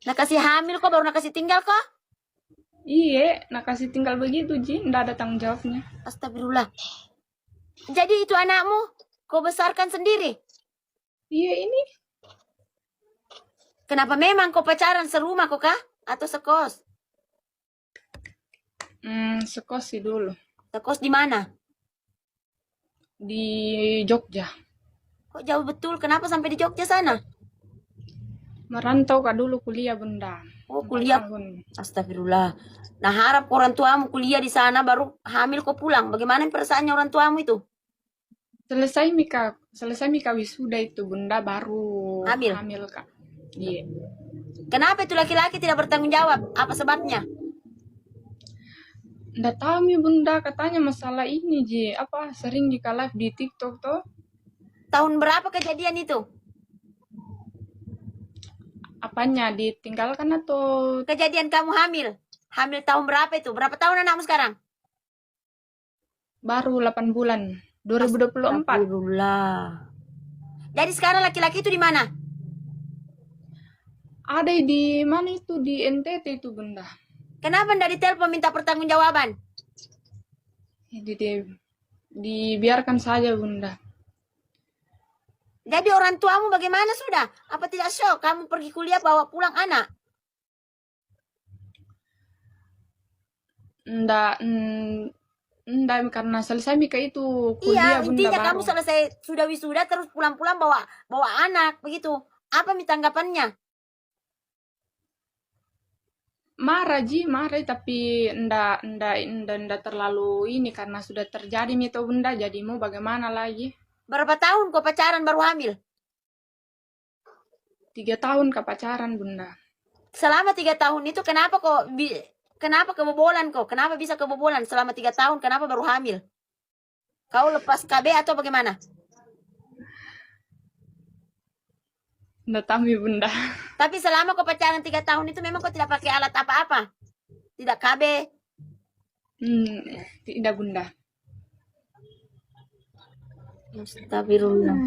Nak kasih hamil kok, baru nak kasih tinggal kok? Iya, nak kasih tinggal begitu, Ji. Nggak ada tanggung jawabnya. Astagfirullah. Jadi itu anakmu, kau besarkan sendiri? Iya, ini. Kenapa memang kau pacaran serumah kok kah? Atau sekos? Sekos sih dulu. Sekos di mana? Di Jogja. Kok jauh betul, kenapa sampai di Jogja sana? Merantau kak dulu kuliah, Bunda. Oh, 4 kuliah. tahun. Astagfirullah. Nah, harap orang tuamu kuliah di sana baru hamil kau pulang. Bagaimana perasaannya orang tuamu itu? Selesai Mika wisuda itu, Bunda, baru Hamil. hamil Kak. Iya. Kenapa itu laki-laki tidak bertanggung jawab? Apa sebabnya? Nggak tahu mi Bunda, katanya masalah ini Ji, apa sering di live di TikTok tuh. Tahun berapa kejadian itu? Apanya ditinggalkan atau Kejadian kamu hamil. Hamil tahun berapa itu? Berapa tahun anakmu sekarang? baru 8 bulan, 2024. Astagfirullah. Jadi sekarang laki-laki itu di mana? Ada di mana itu, di NTT itu Bunda. Kenapa tidak ditelepon minta pertanggungjawaban? Dibiarkan saja Bunda. Jadi orang tuamu bagaimana sudah? Apa tidak shock kamu pergi kuliah bawa pulang anak? Nggak, karena selesai Mika itu kuliah Iya, Bunda intinya baru. kamu selesai sudah wisuda terus pulang-pulang bawa anak begitu. Apa tanggapannya? Marah Ji, marah tapi ndak terlalu ini karena sudah terjadi itu Bunda, jadi mau bagaimana lagi? Berapa tahun kau pacaran baru hamil? 3 tahun ke pacaran Bunda. Selama 3 tahun itu kenapa kebobolan kok? Kenapa bisa kebobolan selama 3 tahun? Kenapa baru hamil? Kau lepas KB atau bagaimana? Ndak tahu mi Bunda. Tapi selama kau pacaran 3 tahun itu memang kau tidak pakai alat apa-apa? Tidak KB? Tidak Bunda. Astagfirullah.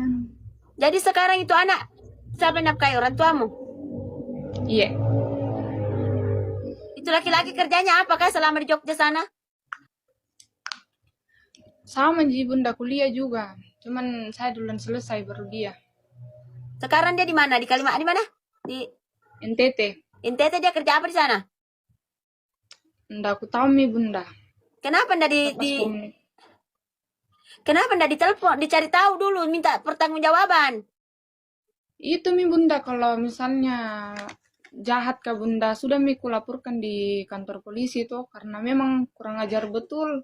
Jadi sekarang itu anak siapa yang nafkahi, orang tuamu? Iya. Itu laki-laki kerjanya apakah selama di Jogja sana? Sama Ji Bunda, kuliah juga. Cuman saya duluan selesai baru dia. Sekarang dia di mana? Di Kalimantan di mana? Di NTT. NTT dia kerja apa di sana? Ndak aku tahu mi Bunda. Kenapa ndak Kenapa ndak ditelepon, dicari tahu dulu, minta pertanggungjawaban? Itu mi Bunda, kalau misalnya jahat ke Bunda, sudah mi kulaporkan di kantor polisi tuh karena memang kurang ajar betul.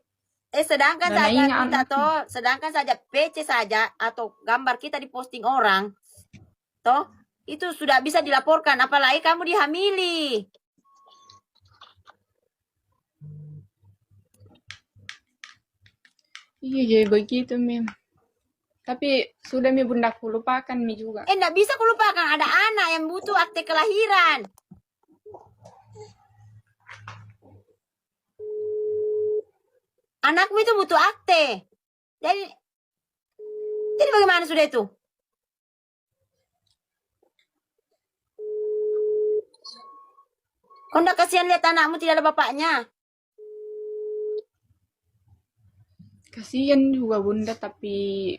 Sedangkan Dan saja lainnya kita sedangkan saja PC saja atau gambar kita diposting orang, toh itu sudah bisa dilaporkan, apalagi kamu dihamili. Iya, jadi begitu mi. Tapi sudah mi Bunda, aku lupakan mi juga. Enggak bisa aku lupakan, ada anak yang butuh akte kelahiran. Anakmu itu butuh akte. Jadi bagaimana sudah itu? Kau enggak kasihan lihat anakmu tidak ada bapaknya? Kasihan juga Bunda, tapi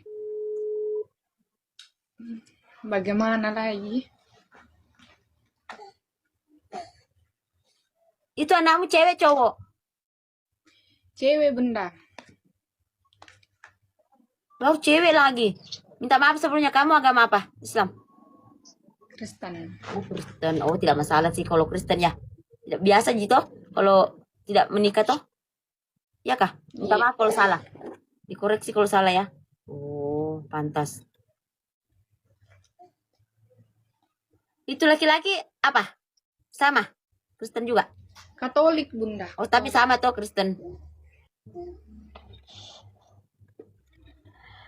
bagaimana lagi? Itu anakmu cewek cowok? Cewek Bunda. Baru cewek lagi. Minta maaf sebelumnya, kamu agama apa? Islam? Kristen. Oh, Kristen. Oh, tidak masalah sih kalau Kristen ya. Tidak biasa gitu kalau tidak menikah toh. Ya kah? Minta maaf kalau salah. Dikoreksi kalau salah ya. Oh, pantas. Itu laki-laki apa? Sama? Kristen juga? Katolik Bunda. Oh, tapi sama toh Kristen.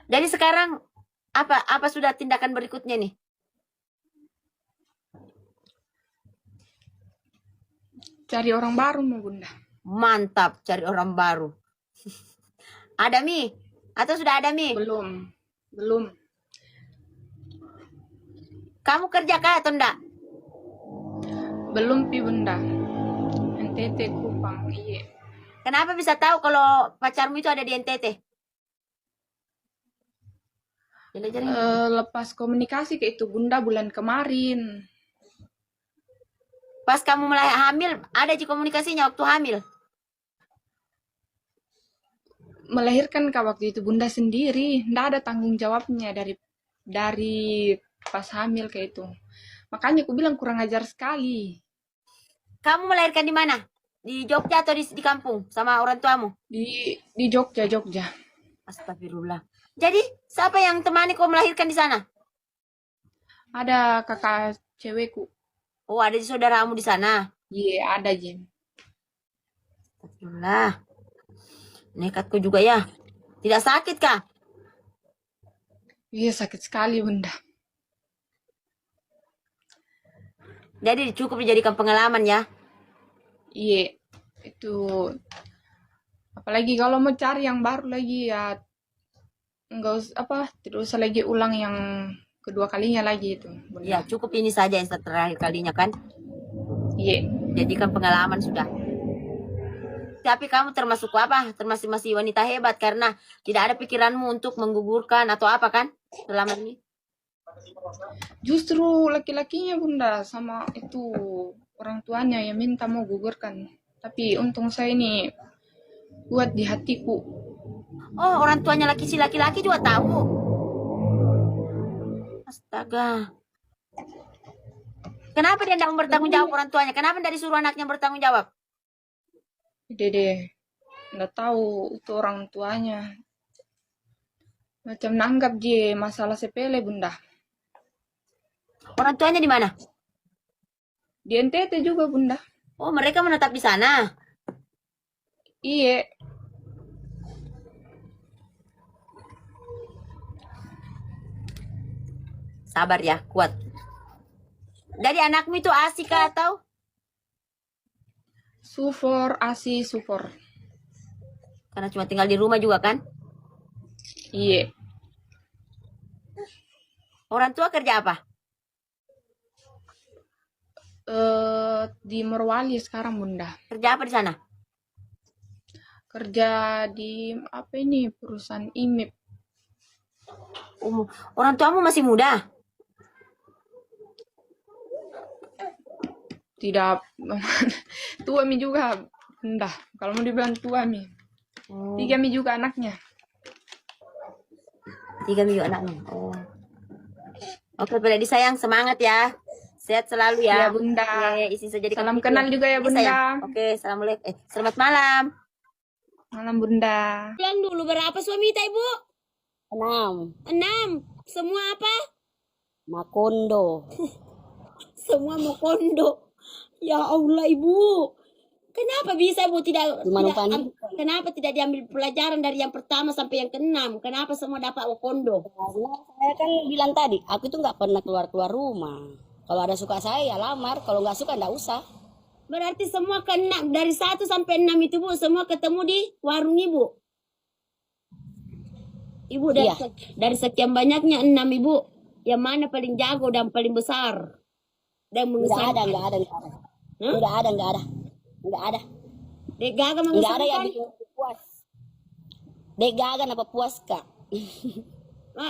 Jadi sekarang apa sudah tindakan berikutnya nih? Cari orang baru mau Bunda. Mantap, cari orang baru. Ada Mi? Atau sudah ada Mi? Belum. Kamu kerja kah atau enggak? Belum pi bunda. NTT Kupang, iya. Kenapa bisa tahu kalau pacarmu itu ada di NTT? Jelajarin. Lepas komunikasi ke itu bunda bulan kemarin. Pas kamu mulai hamil, ada di komunikasinya waktu hamil. Melahirkan kak waktu itu bunda sendiri, ndak ada tanggung jawabnya dari pas hamil kayak itu. Makanya aku bilang kurang ajar sekali. Kamu melahirkan di mana? Di Jogja atau di kampung sama orang tuamu? Di Jogja, Jogja. Astagfirullah. Jadi, siapa yang temani kau melahirkan di sana? Ada kakak cewekku. Oh, ada saudaramu di sana. Iya, ada Jem. Astagfirullah. Nekatku juga ya. Tidak sakit kah? Iya, sakit sekali bunda. Jadi cukup dijadikan pengalaman ya. Iya, itu apalagi kalau mau cari yang baru lagi ya enggak usah tidak usah lagi ulang yang kedua kalinya lagi itu bunda. Ya, cukup ini saja yang terakhir kalinya kan. Iya. Jadikan pengalaman sudah. Tapi kamu termasuk apa? Termasuk masih wanita hebat karena tidak ada pikiranmu untuk menggugurkan atau apa kan selama ini? Justru laki-lakinya bunda sama itu orang tuanya yang minta mau gugurkan. Tapi untung saya ini kuat di hatiku. Oh, orang tuanya si laki-laki juga tahu. Astaga. Kenapa dia tidak bertanggung jawab orang tuanya? Kenapa tidak disuruh anaknya bertanggung jawab? Dede, nggak tahu itu orang tuanya. Macam nanggap dia masalah sepele bunda. Orang tuanya di mana? Di NTT juga bunda. Oh, mereka menetap di sana. Iya. Sabar ya, kuat. Dari anakmu itu asik atau? Sufor, ASI, sufor. Karena cuma tinggal di rumah juga kan? Iya. Orang tua kerja apa? Di Morowali sekarang bunda. Kerja apa di sana? Kerja di apa ini perusahaan IMIP. Orang tuamu masih muda? Tidak. Tua mi juga bunda. Kalau mau dibilang tua mi. 3 mi juga anaknya. 3 minggu anaknya. Oh. Oke, Bunda disayang, semangat ya. Sehat selalu ya. Ya bunda. Oke, isi saja Salam kenal juga ya bunda. Oke, assalamualaikum. Selamat malam. Malam bunda. Bilang dulu berapa suami kita ibu? 6. 6. Semua apa? Makondo. Semua mau kondo. Ya Allah ibu. Kenapa bisa bu kenapa tidak diambil pelajaran dari yang pertama sampai yang ke-6? Kenapa semua dapat kondo? Karena saya kan bilang tadi, aku itu nggak pernah keluar rumah. Kalau ada suka saya ya lamar, kalau nggak suka nggak usah. Berarti semua ke-6 dari 1 sampai 6 itu bu semua ketemu di warung ibu. Ibu dari sekian banyaknya 6 ibu, yang mana paling jago dan paling besar? Dan mengesankan? Nggak ada. Nggak ada. Dek Gaga mengesankan? Nggak ada yang bikin puas. Dek Gaga apa puas kak?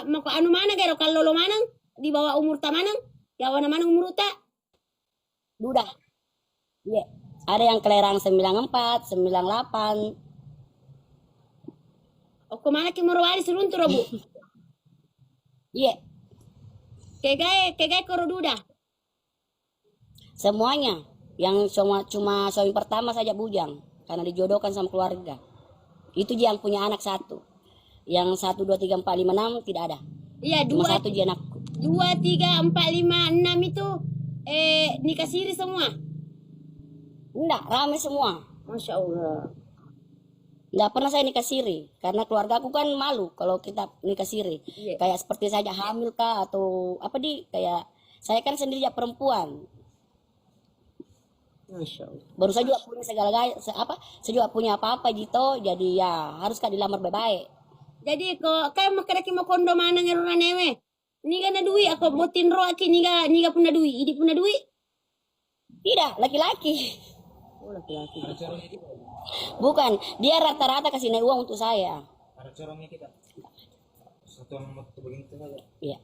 Mau ke anu mana kero kalau lo manang di bawah umur ta manang? Ya wana manang umur ta? Duda. Iya. Ada yang kelerang 94, 98. O kemana ki Morowali seruntur bu? Iya. Kegai koro duda. Semuanya. Yang cuma suami pertama saja bujang karena dijodohkan sama keluarga. Itu dia yang punya anak 1. Yang 1, 2, 3, 4, 5, 6 tidak ada. Iya, cuma 1 dia anakku. 2, 3, 4, 5, 6 itu nikah siri semua. Enggak, rame semua. Masya Allah. Enggak pernah saya nikah siri karena keluarga aku kan malu kalau kita nikah siri. Iya. Kayak seperti saja hamil kah atau kayak saya kan sendiri ya perempuan. Masya Allah. Baru saya juga punya saya juga punya apa-apa gitu, jadi ya harus kah dilamar baik-baik. Jadi kok kayak makaraki mau kondo mana ngeruna newe. Ni kana duit aku botin ro aki ni ga puna duit. Idi puna duit. Tidak, laki-laki. Oh, laki-laki. Bukan, dia rata-rata kasih naik uang untuk saya. Ada corongnya kita. Satu yang waktu begitu saja. Iya.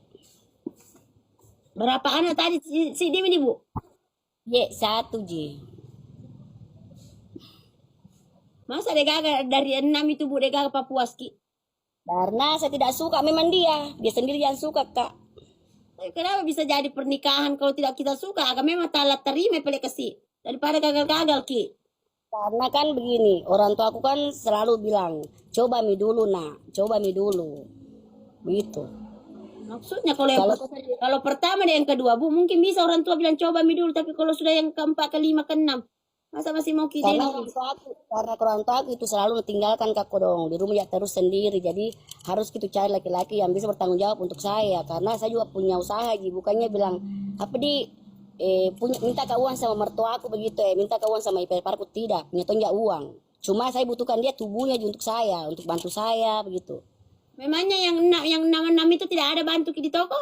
Berapa anak tadi si Dim ini, Bu? Satu Ji. Masa dia gagal dari 6 itu, Bu, dia gagal Papuas, Ki? Karena saya tidak suka, memang dia sendiri yang suka, Kak. Kenapa bisa jadi pernikahan kalau tidak kita suka? Agak memang talat terima pilih kasih. Daripada gagal-gagal, Ki. Karena kan begini, orang tua aku kan selalu bilang, coba mi dulu nak, coba mi dulu. Begitu. Maksudnya kalau pertama dan yang kedua, Bu, mungkin bisa orang tua bilang coba mi dulu. Tapi kalau sudah yang keempat, kelima, keenam, masa masih mau kita Karena orang tua aku itu selalu tinggalkan kakak dong di rumah ya terus sendiri. Jadi harus kita cari laki-laki yang bisa bertanggung jawab untuk saya. Karena saya juga punya usaha, Ji. Bukannya bilang apa punya minta keuangan sama mertua aku begitu minta keuangan sama ipar aku tidak punya tonjak uang. Cuma saya butuhkan dia tubuhnya Ji, untuk saya, untuk bantu saya begitu. Memangnya yang 6 itu tidak ada bantu Ki di toko?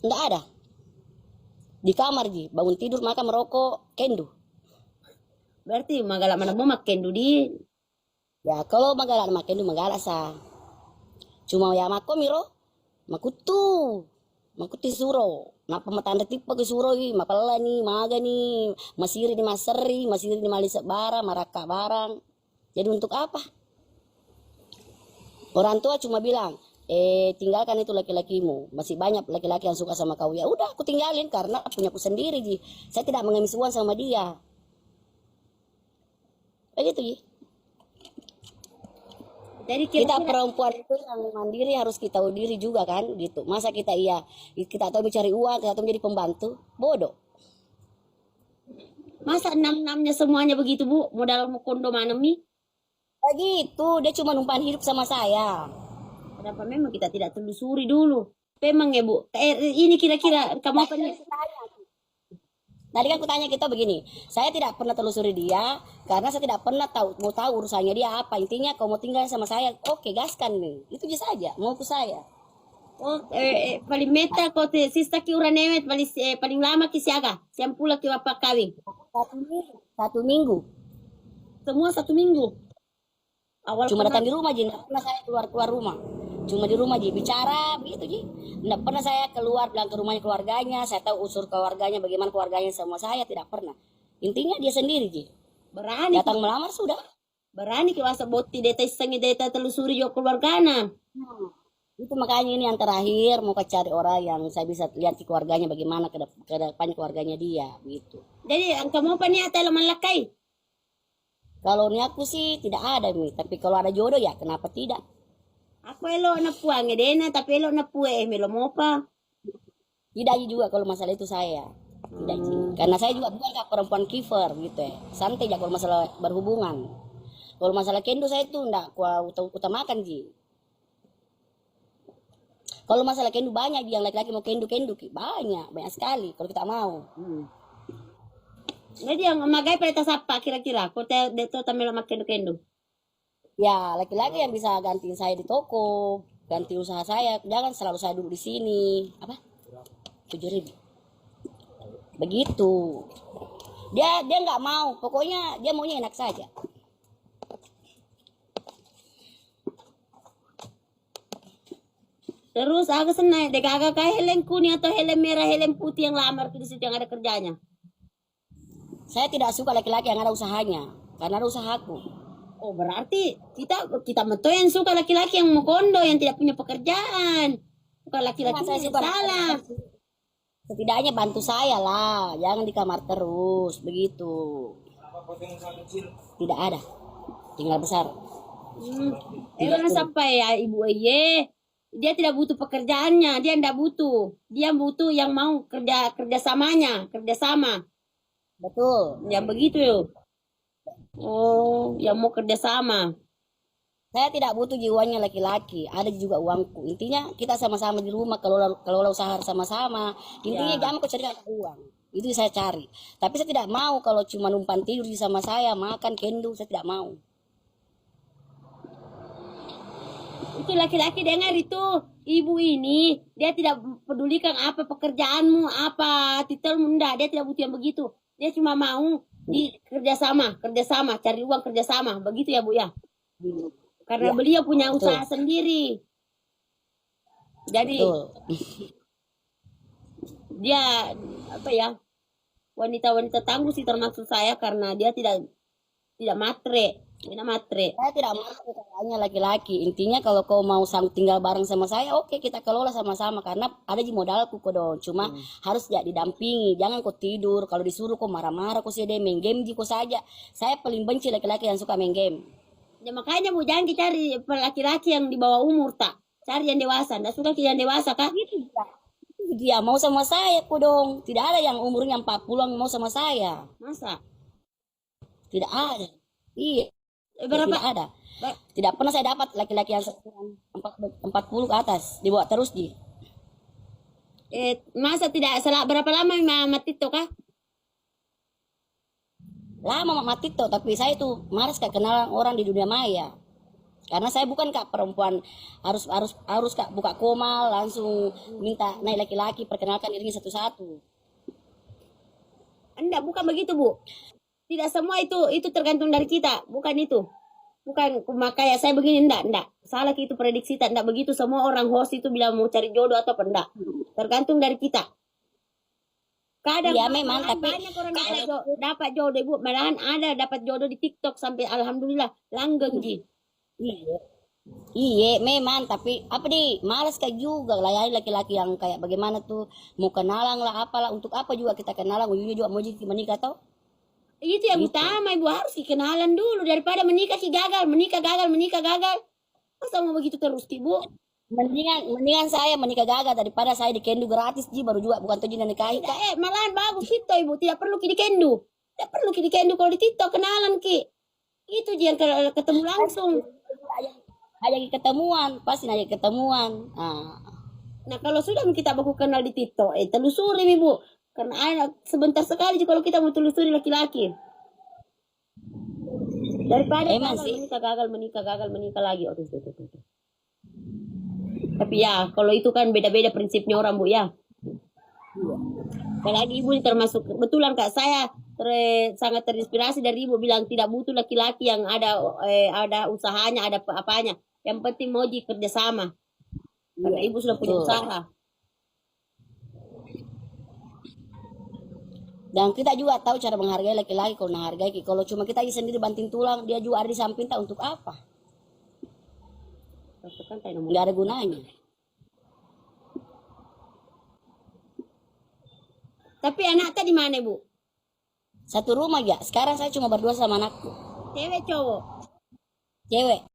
Enggak ada. Di kamar Ji, bangun tidur makan merokok kendu. Berarti magala mana mau makan di. Ya kalau magala makan du magala sa. Cuma ya mako miro makuti suro. Napa matanda tipe ke suro mapala ni maga ni masiri ni maseri masiri ni malisa bara maraka barang. Jadi untuk apa? Orang tua cuma bilang tinggalkan itu laki-lakimu, masih banyak laki-laki yang suka sama kau. Ya udah aku tinggalin karena punya aku sendiri Ji. Saya tidak mengemis uang sama dia. Begitu Ji. Jadi kita perempuan itu yang mandiri harus kita tahu diri juga kan gitu. Masa kita kita tahu mencari uang, kita tahu menjadi pembantu, bodoh. Masa 6-6-nya semuanya begitu, Bu? Modal mau kondo mana mi? Begitu, dia cuma numpang hidup sama saya. Kenapa memang kita tidak telusuri dulu? Memang ya, Bu. Ini kira-kira kamu apa nih? Tadi kan aku tanya kita begini, saya tidak pernah telusuri dia karena saya tidak pernah mau tahu urusannya dia apa. Intinya kalau mau tinggal sama saya, oke gaskan nih. Itu saja, mau ke saya. Oh, paling meta kau sista ki uranemet paling lama ki siaga. Siang pula ki apa kawin? 1 minggu. Semua 1 minggu. Awal cuma datang di rumah Ji, tidak pernah saya keluar rumah. Cuma di rumah Ji, bicara begitu Ji. Tidak pernah saya keluar bilang ke rumahnya keluarganya, saya tahu usur keluarganya, bagaimana keluarganya sama saya, tidak pernah. Intinya dia sendiri Ji. Berani datang melamar sudah. Berani ki wasa boti deta isangi deta telusuri jo keluargana. Itu makanya ini yang terakhir mau cari orang yang saya bisa lihat di keluarganya bagaimana ke depan keluarganya dia gitu. Jadi kamu apa nih atau malakai? Kalau ini aku sih tidak ada nih, tapi kalau ada jodoh ya kenapa tidak? Aku elo na puang edena tapi elo na pue melo mo pa. Tidak juga kalau masalah itu saya. Tidak karena saya juga bukan perempuan kiper gitu ya. Santai aja kalau masalah berhubungan. Kalau masalah kendo saya itu enggak utamakan Ji. Kalau masalah kendo banyak yang laki-laki mau kendo banyak sekali kalau kita mau. Jadi yang magai pada apa kira-kira? Kau deto tamelo makendo-kendo. Ya laki-laki yang bisa gantiin saya di toko, ganti usaha saya, jangan selalu saya duduk di sini. Apa? 7.000. Begitu. Dia nggak mau, pokoknya dia maunya enak saja. Terus agak senang, agak kayak helm kuning atau helm merah, helm putih yang lamar di situ yang ada kerjanya. Saya tidak suka laki-laki yang ada usahanya, karena ada usahaku. Oh berarti kita meto yang suka laki-laki yang mau kondo, yang tidak punya pekerjaan. Bukan laki-laki yang salah. Setidaknya bantu saya lah, jangan di kamar terus, begitu. Tidak ada, tinggal besar. Karena sampai ya Ibu dia tidak butuh pekerjaannya, dia tidak butuh. Dia butuh yang mau kerjasama. Betul. Ya begitu yuk. Oh, yang mau kerjasama. Saya tidak butuh jiwanya laki-laki, ada juga uangku. Intinya kita sama-sama di rumah, kalau usaha sama-sama. Intinya jangan kau cari uang. Itu saya cari. Tapi saya tidak mau kalau cuma numpang tidur sama saya, makan kendo, saya tidak mau. itu laki-laki dengar itu. Ibu ini, dia tidak pedulikan apa pekerjaanmu, apa titelmu, enggak. Dia tidak butuh yang begitu. Dia cuma mau di kerjasama, cari uang kerjasama. Begitu ya, Bu ya? Karena Ya, beliau punya betul. usaha sendiri. Jadi Betul. dia apa ya? Wanita-wanita tangguh sih termasuk saya karena dia tidak matre. Tidak matre. Saya tidak mau katanya laki-laki. Intinya kalau kau mau tinggal bareng sama saya, oke kita kelola sama-sama karena ada di modalku kok dong. Cuma harus ya didampingi. Jangan kau tidur. Kalau disuruh kau marah-marah kau sih main game kau saja. Saya paling benci laki-laki yang suka main game. Ya makanya Bu jangan kita cari laki-laki yang di bawah umur tak. Cari yang dewasa. Nggak suka yang dewasa kan? Dia mau sama saya kok dong. Tidak ada yang umurnya 40-an mau sama saya. Masa? Tidak ada. Iya. Berapa? Tidak ada. Tidak pernah saya dapat laki-laki yang 40 ke atas. Dibawa terus di. Masa tidak salah berapa lama Mama Tito kah? Lama mati tuh, tapi saya tuh malas kak kenal orang di dunia maya. Karena saya bukan kak perempuan harus kak buka komal langsung minta naik laki-laki perkenalkan dirinya satu-satu. Enggak, bukan begitu Bu. Tidak semua itu tergantung dari kita, bukan itu. Bukan makanya saya begini enggak. Salah itu prediksi tak enggak begitu semua orang host itu bilang mau cari jodoh atau apa enggak. Tergantung dari kita. Kadang Iya memang tapi banyak orang dapat jodoh Ibu, malahan ada dapat jodoh di TikTok sampai alhamdulillah langgeng ji. iya memang tapi apa nih malas kayak juga layani laki-laki yang kayak bagaimana tuh mau kenalan lah apalah untuk apa juga kita kenalan ujungnya juga mau jadi menikah tau. Itu yang utama Ibu harus kenalan dulu daripada menikah gagal. Masa mau begitu terus Ibu? Mendingan saya menikah gagal daripada saya dikendu gratis ji baru juga bukan tuh jadi nikahi kak. Malahan bagus itu Ibu, tidak perlu dikendu. Tidak perlu dikendu kalau di TikTok kenalan ki. Itu yang ketemu langsung. Ajak ketemuan pasti ajak ketemuan. Nah kalau sudah kita baku kenal di TikTok, telusuri Ibu. Karena ada sebentar sekali kalau kita mau telusuri laki-laki. Daripada Emang sih. gagal menikah lagi. Oh, tuh. Tapi ya, kalau itu kan beda-beda prinsipnya orang Bu ya. Apalagi Ibu ini termasuk betulan Kak saya sangat terinspirasi dari Ibu bilang tidak butuh laki-laki yang ada usahanya, ada apanya. Yang penting mau kerjasama. Karena Ibu sudah punya usaha. Dan kita juga tahu cara menghargai laki-laki kalau menghargai. Kalau cuma kita aja sendiri banting tulang, dia juga ada di samping tak untuk apa? Nggak ada gunanya. Tapi anaknya di mana Bu? Satu rumah ya. Sekarang saya cuma berdua sama anakku. Cewek cowok? Cewek.